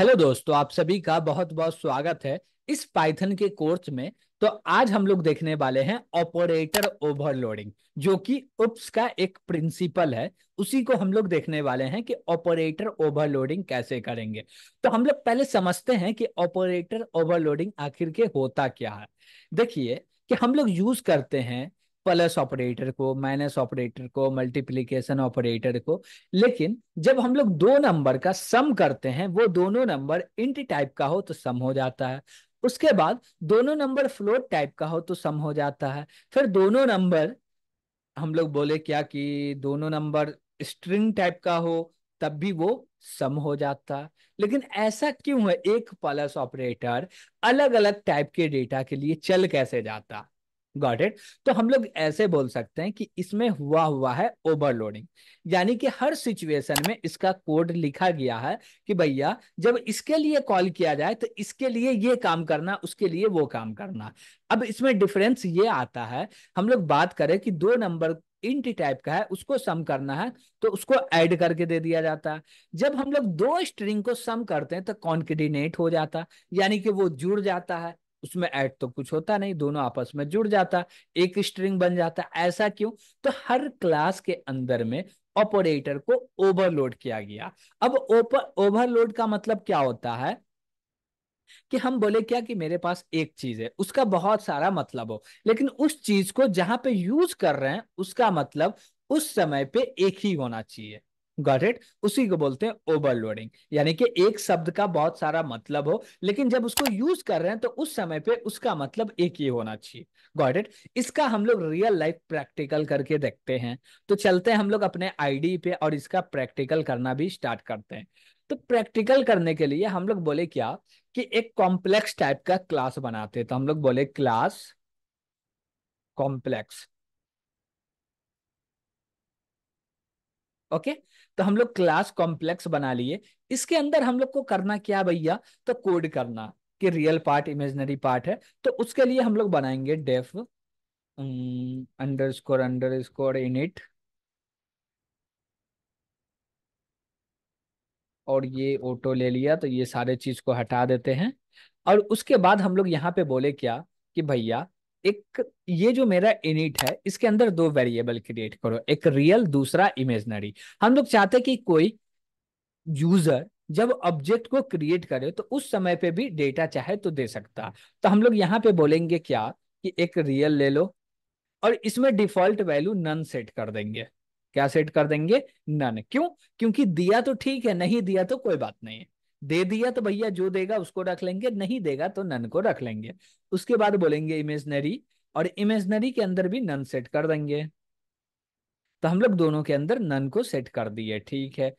Hello दोस्तों, आप सभी का बहुत बहुत स्वागत है इस पाइथन के कोर्स में। तो आज हम लोग देखने वाले हैं ऑपरेटर ओवरलोडिंग, जो कि उप्स का एक प्रिंसिपल है। उसी को हम लोग देखने वाले हैं कि ऑपरेटर ओवरलोडिंग कैसे करेंगे। तो हम लोग पहले समझते हैं कि ऑपरेटर ओवरलोडिंग आखिर के होता क्या है। देखिए कि हम लोग यूज करते हैं प्लस ऑपरेटर को, माइनस ऑपरेटर को, मल्टीप्लिकेशन ऑपरेटर को। लेकिन जब हम लोग दो नंबर का सम करते हैं, वो दोनों नंबर इंट टाइप का हो तो सम हो जाता है। उसके बाद दोनों नंबर फ्लोट टाइप का हो तो सम हो जाता है। फिर दोनों नंबर, हम लोग बोले क्या कि दोनों नंबर स्ट्रिंग टाइप का हो तब भी वो सम हो जाता है। लेकिन ऐसा क्यों है, एक प्लस ऑपरेटर अलग अलग टाइप के डेटा के लिए चल कैसे जाता। Got it. तो हम लोग ऐसे बोल सकते हैं कि इसमें हुआ हुआ है ओवरलोडिंग। यानी कि हर सिचुएशन में इसका कोड लिखा गया है कि भैया जब इसके लिए कॉल किया जाए तो इसके लिए ये काम करना, उसके लिए वो काम करना। अब इसमें डिफरेंस ये आता है, हम लोग बात करें कि दो नंबर इंट टाइप का है, उसको सम करना है तो उसको ऐड करके दे दिया जाता है। जब हम लोग दो स्ट्रिंग को सम करते हैं तो कॉन्केटिनेट हो जाता है, यानी कि वो जुड़ जाता है। उसमें ऐड तो कुछ होता नहीं, दोनों आपस में जुड़ जाता, एक स्ट्रिंग बन जाता। ऐसा क्यों? तो हर क्लास के अंदर में ऑपरेटर को ओवरलोड किया गया। अब ओवरलोड का मतलब क्या होता है कि हम बोले क्या कि मेरे पास एक चीज है, उसका बहुत सारा मतलब हो, लेकिन उस चीज को जहां पे यूज कर रहे हैं उसका मतलब उस समय पे एक ही होना चाहिए। Got it. उसी को बोलते हैं ओवरलोडिंग। यानी कि एक शब्द का बहुत सारा मतलब हो, लेकिन जब उसको यूज कर रहे हैं तो उस समय पे उसका मतलब एक ही होना चाहिए। Got it. इसका हम लोग रियल लाइफ प्रैक्टिकल करके देखते हैं। तो चलते हैं हम लोग अपने आईडी पे और इसका प्रैक्टिकल करना भी स्टार्ट करते हैं। तो प्रैक्टिकल करने के लिए हम लोग बोले क्या कि एक कॉम्प्लेक्स टाइप का क्लास बनाते, तो हम लोग बोले क्लास कॉम्प्लेक्स। ओके। तो हम लोग क्लास कॉम्प्लेक्स बना लिए। इसके अंदर हम लोग को करना क्या भैया, तो कोड करना कि रियल पार्ट इमेजिनरी पार्ट है। तो उसके लिए हम लोग बनाएंगे डेफ अंडर स्कोर इनिट, और ये ऑटो ले लिया तो ये सारे चीज को हटा देते हैं। और उसके बाद हम लोग यहाँ पे बोले क्या कि भैया एक ये जो मेरा इनिट है इसके अंदर दो वेरिएबल क्रिएट करो, एक रियल दूसरा इमेजनरी। हम लोग चाहते हैं कि कोई यूजर जब ऑब्जेक्ट को क्रिएट करे तो उस समय पे भी डेटा चाहे तो दे सकता। तो हम लोग यहाँ पे बोलेंगे क्या कि एक रियल ले लो, और इसमें डिफॉल्ट वैल्यू नन सेट कर देंगे। क्या सेट कर देंगे? नन। क्यों? क्योंकि दिया तो ठीक है, नहीं दिया तो कोई बात नहीं है। दे दिया तो भैया जो देगा उसको रख लेंगे, नहीं देगा तो नन को रख लेंगे। उसके बाद बोलेंगे इमेजनरी, और इमेजनरी के अंदर भी नन सेट कर देंगे। तो हम लोग दोनों के अंदर नन को सेट कर दिए, ठीक है।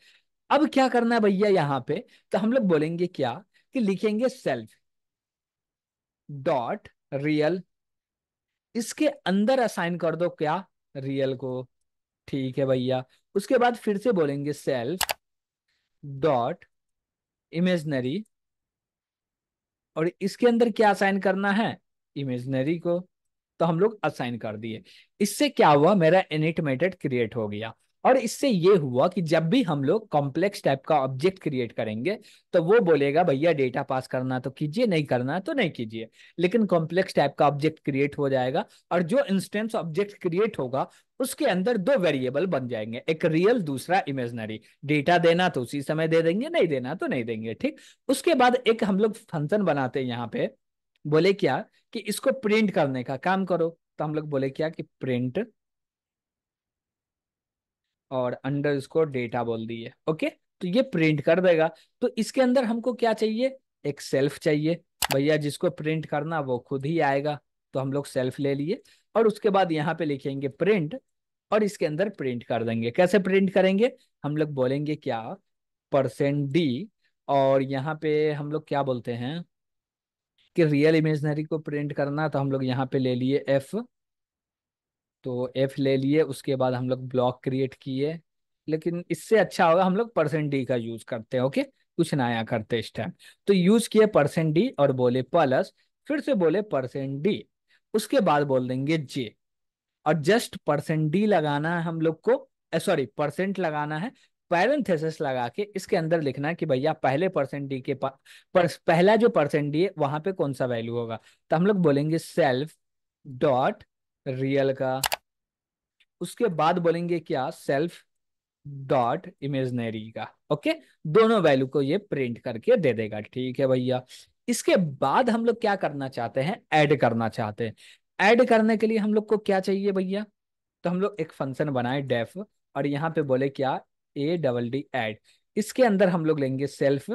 अब क्या करना है भैया यहाँ पे, तो हम लोग बोलेंगे क्या कि लिखेंगे सेल्फ डॉट रियल, इसके अंदर असाइन कर दो क्या, रियल को। ठीक है भैया। उसके बाद फिर से बोलेंगे सेल्फ डॉट इमेजनरी, और इसके अंदर क्या असाइन करना है, इमेजनरी को। तो हम लोग असाइन कर दिए। इससे क्या हुआ, मेरा इनिट मेथड क्रिएट हो गया। और इससे ये हुआ कि जब भी हम लोग कॉम्प्लेक्स टाइप का ऑब्जेक्ट क्रिएट करेंगे तो वो बोलेगा भैया डेटा पास करना तो कीजिए, नहीं करना तो नहीं कीजिए। लेकिन कॉम्प्लेक्स टाइप का ऑब्जेक्ट क्रिएट हो जाएगा, और जो इंस्टेंस ऑब्जेक्ट क्रिएट होगा उसके अंदर दो वेरिएबल बन जाएंगे, एक रियल दूसरा इमेजनरी। डेटा देना तो उसी समय दे देंगे, नहीं देना तो नहीं देंगे, ठीक। उसके बाद एक हम लोग फंक्शन बनाते हैं यहाँ पे। बोले क्या कि इसको प्रिंट करने का काम करो। तो हम लोग बोले क्या कि प्रिंट, और अंडरस्कोर डेटा बोल दिए। ओके। तो ये प्रिंट कर देगा। तो इसके अंदर हमको क्या चाहिए, एक सेल्फ चाहिए। भैया जिसको प्रिंट करना वो खुद ही आएगा, तो हम लोग सेल्फ ले लिए। और उसके बाद यहाँ पे लिखेंगे प्रिंट, और इसके अंदर प्रिंट कर देंगे। कैसे प्रिंट करेंगे, हम लोग बोलेंगे क्या, %d। और यहाँ पे हम लोग क्या बोलते हैं कि रियल इमेजनरी को प्रिंट करना, तो हम लोग यहाँ पे ले लिए एफ। तो एफ ले लिए, उसके बाद हम लोग ब्लॉक क्रिएट किए। लेकिन इससे अच्छा होगा हम लोग %d का यूज करते हैं। ओके। कुछ नया करते इस टाइम। तो यूज किए %d और बोले प्लस, फिर से बोले %d, उसके बाद बोल देंगे जे। और जस्ट %d लगाना है हम लोग को, सॉरी परसेंट लगाना है। पैरेंथेसिस लगा के इसके अंदर लिखना है कि भैया पहले परसेंट डी के पहला जो परसेंट डी है वहां पे कौन सा वैल्यू होगा। तो हम लोग बोलेंगे सेल्फ डॉट रियल का, उसके बाद बोलेंगे क्या, सेल्फ डॉट इमेजनरी का। ओके, दोनों वैल्यू को ये प्रिंट करके दे देगा। ठीक है भैया, इसके बाद हम लोग क्या करना चाहते हैं, ऐड करना चाहते हैं। ऐड करने के लिए हम लोग को क्या चाहिए भैया, तो हम लोग एक फंक्शन बनाए डेफ, और यहाँ पे बोले क्या, ए डबल डी ऐड। इसके अंदर हम लोग लेंगे सेल्फ,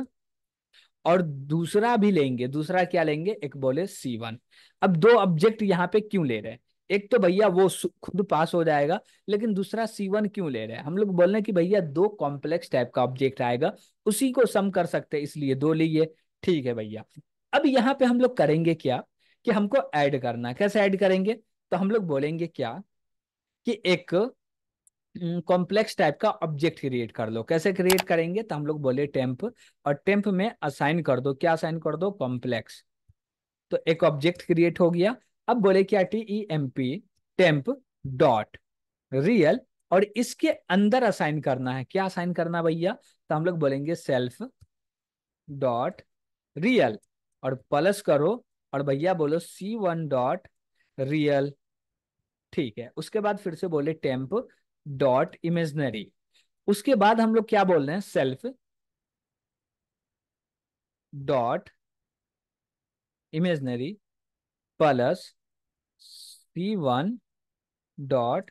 और दूसरा भी लेंगे, दूसरा क्या लेंगे, एक बोले C1। अब दो ऑब्जेक्ट यहाँ पे क्यों ले रहे हैं, एक तो भैया वो खुद पास हो जाएगा, लेकिन दूसरा C1 क्यों ले रहे हैं, हम लोग बोल रहे हैं कि भैया दो कॉम्प्लेक्स टाइप का ऑब्जेक्ट आएगा, उसी को सम कर सकते हैं, इसलिए दो लिए। ठीक है भैया, अब यहाँ पे हम लोग करेंगे क्या, कि हमको ऐड करना है। कैसे ऐड करेंगे, तो हम लोग बोलेंगे क्या, कि एक कॉम्प्लेक्स टाइप का ऑब्जेक्ट क्रिएट कर लो। कैसे क्रिएट करेंगे, तो हम लोग बोले टेम्प, और टेम्प में असाइन कर दो, क्या असाइन कर दो, कॉम्प्लेक्स। तो एक ऑब्जेक्ट क्रिएट हो गया। अब बोले क्या, TEMP टेम्प डॉट रियल, और इसके अंदर असाइन करना है, क्या असाइन करना भैया, तो हम लोग बोलेंगे सेल्फ डॉट रियल, और प्लस करो, और भैया बोलो C1 डॉट रियल। ठीक है, उसके बाद फिर से बोले टेम्प डॉट इमेजनरी, उसके बाद हम लोग क्या बोल रहे हैं, self dot imaginary plus C1 dot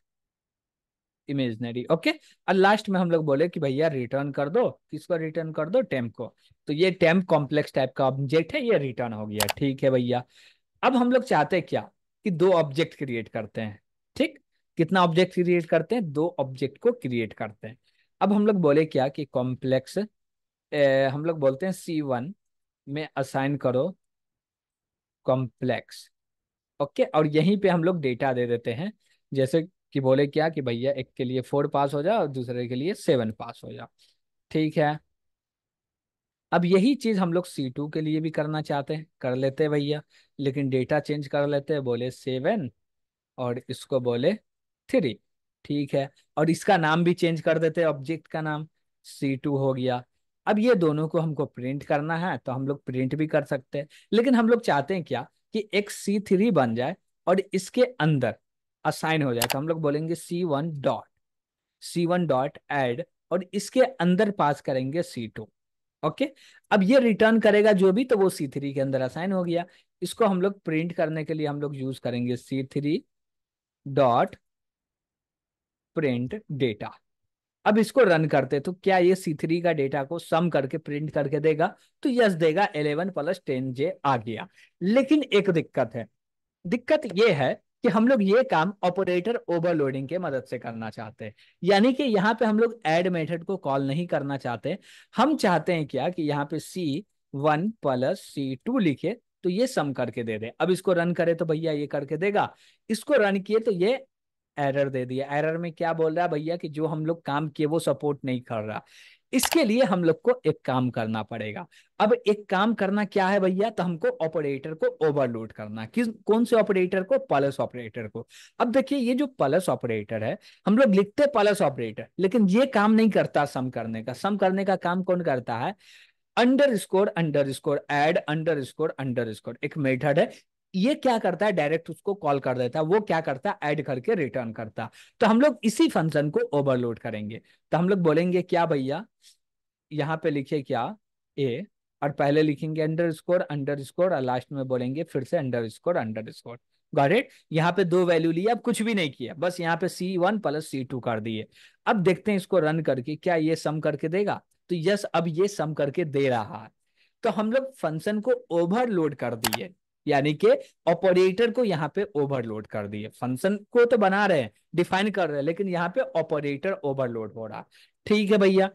imaginary. Okay, और लास्ट में हम लोग बोले कि भैया रिटर्न कर दो, किसको रिटर्न कर दो, टेम्प को। तो ये टेम्प कॉम्प्लेक्स टाइप का ऑब्जेक्ट है, ये रिटर्न हो गया। ठीक है भैया, अब हम लोग चाहते हैं क्या, कि दो ऑब्जेक्ट क्रिएट करते हैं। ठीक, कितना ऑब्जेक्ट क्रिएट करते हैं, दो ऑब्जेक्ट को क्रिएट करते हैं। अब हम लोग बोले क्या, कि कॉम्प्लेक्स हम लोग बोलते हैं C1 में असाइन करो कॉम्प्लेक्स। ओके, और यहीं पे हम लोग डेटा दे देते हैं, जैसे कि बोले क्या, कि भैया एक के लिए 4 पास हो जाए और दूसरे के लिए 7 पास हो जाए। ठीक है, अब यही चीज हम लोग C2 के लिए भी करना चाहते हैं, कर लेते हैं भैया, लेकिन डेटा चेंज कर लेते हैं, बोले 7 और इसको बोले 3। ठीक है, और इसका नाम भी चेंज कर देते हैं, ऑब्जेक्ट का नाम C2 हो गया। अब ये दोनों को हमको प्रिंट करना है, तो हम लोग प्रिंट भी कर सकते हैं, लेकिन हम लोग चाहते हैं क्या, कि एक C3 बन जाए और इसके अंदर असाइन हो जाए। तो हम लोग बोलेंगे C1 डॉट ऐड, और इसके अंदर पास करेंगे C2। ओके, अब ये रिटर्न करेगा जो भी, तो वो C3 के अंदर असाइन हो गया। इसको हम लोग प्रिंट करने के लिए हम लोग यूज करेंगे C3 डॉट प्रिंट डेटा। अब इसको रन करते, तो क्या ये C3 का डेटा को सम करके प्रिंट करके देगा, तो यस देगा, 11 प्लस 10J आ गया। लेकिन एक दिक्कत है, दिक्कत ये है कि हम लोग ये काम ऑपरेटर ओवरलोडिंग के मदद से करना चाहते हैं। यानी कि यहाँ पे हम लोग ऐड मेथड को कॉल नहीं करना चाहते, हम चाहते हैं क्या, कि यहाँ पे C1 प्लस C2 लिखे, तो ये सम करके दे दे। अब इसको रन करे तो भैया ये करके देगा, इसको रन किए तो ये एरर दे दिया। एरर में क्या बोल रहा है भैया, कि जो हम लोग काम किए वो सपोर्ट नहीं कर रहा। इसके लिए हम लोग को एक काम करना पड़ेगा। अब एक काम करना क्या है भैया, तो हमको ऑपरेटर को ओवरलोड करना। किस कौन से ऑपरेटर को, प्लस ऑपरेटर को। अब देखिए, ये जो प्लस ऑपरेटर है, हम लोग लिखते प्लस ऑपरेटर, लेकिन ये काम नहीं करता सम करने का। सम करने का काम कौन करता है, under score add under score एक मेथड है। ये क्या करता है, डायरेक्ट उसको कॉल कर देता है, वो क्या करता है, ऐड करके रिटर्न करता। तो हम लोग इसी फंक्शन को ओवरलोड करेंगे। तो हम लोग बोलेंगे क्या भैया, यहाँ पे लिखिए क्या, ए, और पहले लिखेंगे अंडर स्कोर और लास्ट में बोलेंगे फिर से अंडर स्कोर। गॉट इट, यहाँ पे दो वैल्यू लिए, अब कुछ भी नहीं किया, बस यहाँ पे C1 प्लस C2 कर दिए। अब देखते हैं इसको रन करके क्या ये सम करके देगा, तो यस, अब ये सम करके दे रहा है। तो हम लोग फंक्शन को ओवरलोड कर दिए, यानी कि ऑपरेटर को यहाँ पे ओवरलोड कर दिए। फंक्शन को तो बना रहे हैं, डिफाइन कर रहे हैं, लेकिन यहाँ पे ऑपरेटर ओवरलोड हो रहा। ठीक है भैया,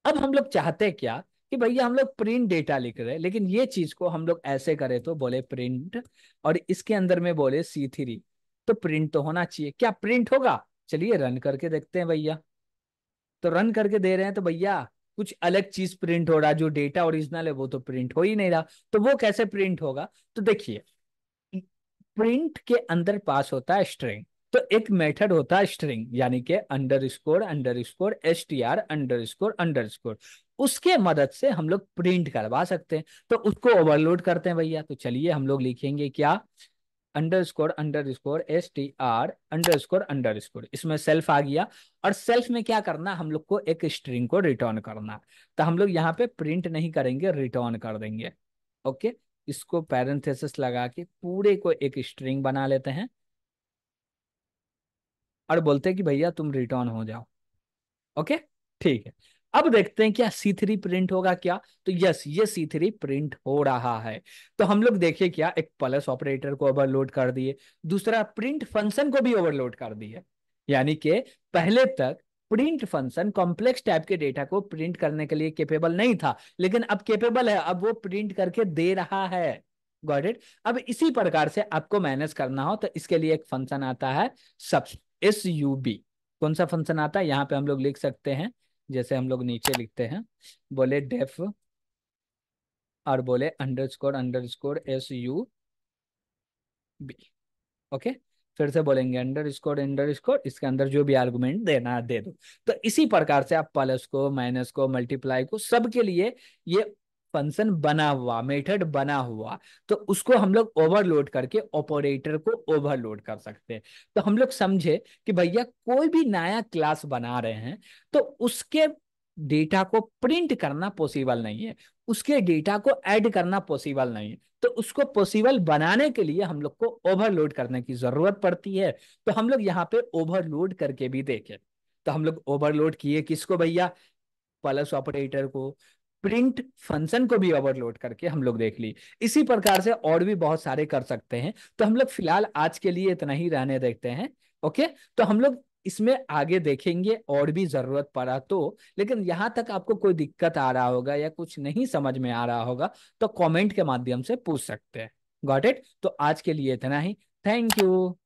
अब हम लोग चाहते हैं क्या, कि भैया हम लोग प्रिंट डेटा लिख रहे हैं, लेकिन ये चीज को हम लोग ऐसे करें, तो बोले प्रिंट, और इसके अंदर में बोले C3। तो प्रिंट तो होना चाहिए, क्या प्रिंट होगा, चलिए रन करके देखते हैं भैया। तो रन करके दे रहे हैं, तो भैया कुछ अलग चीज प्रिंट हो रहा, जो डेटा ओरिजिनल है वो तो प्रिंट हो ही नहीं रहा। तो वो कैसे प्रिंट होगा, तो देखिए, प्रिंट के अंदर पास होता है स्ट्रिंग। तो एक मेथड होता है स्ट्रिंग, यानी कि अंडरस्कोर STR__, उसके मदद से हम लोग प्रिंट करवा सकते हैं। तो उसको ओवरलोड करते हैं भैया। तो चलिए हम लोग लिखेंगे क्या, __STR__, इसमें सेल्फ आ गया। और सेल्फ में क्या करना, हम लोग को एक स्ट्रिंग को रिटर्न करना। तो हम लोग यहाँ पे प्रिंट नहीं करेंगे, रिटर्न कर देंगे। ओके, इसको पैरेंथेसिस लगा के पूरे को एक स्ट्रिंग बना लेते हैं और बोलते हैं कि भैया तुम रिटर्न हो जाओ। ओके, ठीक है। अब देखते हैं क्या C3 प्रिंट होगा क्या। तो यस, ये C3 प्रिंट हो रहा है। तो हम लोग देखिए क्या, एक प्लस ऑपरेटर को ओवरलोड कर दिए, दूसरा प्रिंट फंक्शन को भी ओवरलोड कर दिए। यानी कि पहले तक प्रिंट फंक्शन कॉम्प्लेक्स टाइप के डेटा को प्रिंट करने के लिए केपेबल नहीं था, लेकिन अब केपेबल है, अब वो प्रिंट करके दे रहा है। Got it. अब इसी प्रकार से आपको मैनेज करना हो तो इसके लिए एक फंक्शन आता है सब, SUB। कौन सा फंक्शन आता है, यहाँ पे हम लोग लिख सकते हैं, जैसे हम लोग नीचे लिखते हैं, बोले डेफ और बोले __SUB। ओके, फिर से बोलेंगे ___, इसके अंदर जो भी आर्गुमेंट देना है दे दो। तो इसी प्रकार से आप प्लस को, माइनस को, मल्टीप्लाई को, सबके लिए ये फंक्शन बना हुआ, मेथड बना हुआ, तो उसको हम लोग ओवरलोड करके ऑपरेटर को ओवरलोड कर सकते हैं। तो हम लोग समझे कि भैया कोई भी नया क्लास बना रहे हैं तो उसके डेटा को प्रिंट करना पॉसिबल नहीं है, उसके डेटा को ऐड करना पॉसिबल नहीं है। तो उसको पॉसिबल बनाने के लिए हम लोग को ओवरलोड करने की जरूरत पड़ती है। तो हम लोग यहाँ पे ओवरलोड करके भी देखें। तो हम लोग ओवरलोड किए किसको भैया, प्लस ऑपरेटर को, प्रिंट फंक्शन को भी ओवरलोड करके हम लोग देख ली। इसी प्रकार से और भी बहुत सारे कर सकते हैं। तो हम लोग फिलहाल आज के लिए इतना ही रहने देखते हैं। ओके, तो हम लोग इसमें आगे देखेंगे और भी जरूरत पड़ा तो। लेकिन यहां तक आपको कोई दिक्कत आ रहा होगा या कुछ नहीं समझ में आ रहा होगा तो कमेंट के माध्यम से पूछ सकते हैं। Got it. तो आज के लिए इतना ही। Thank you.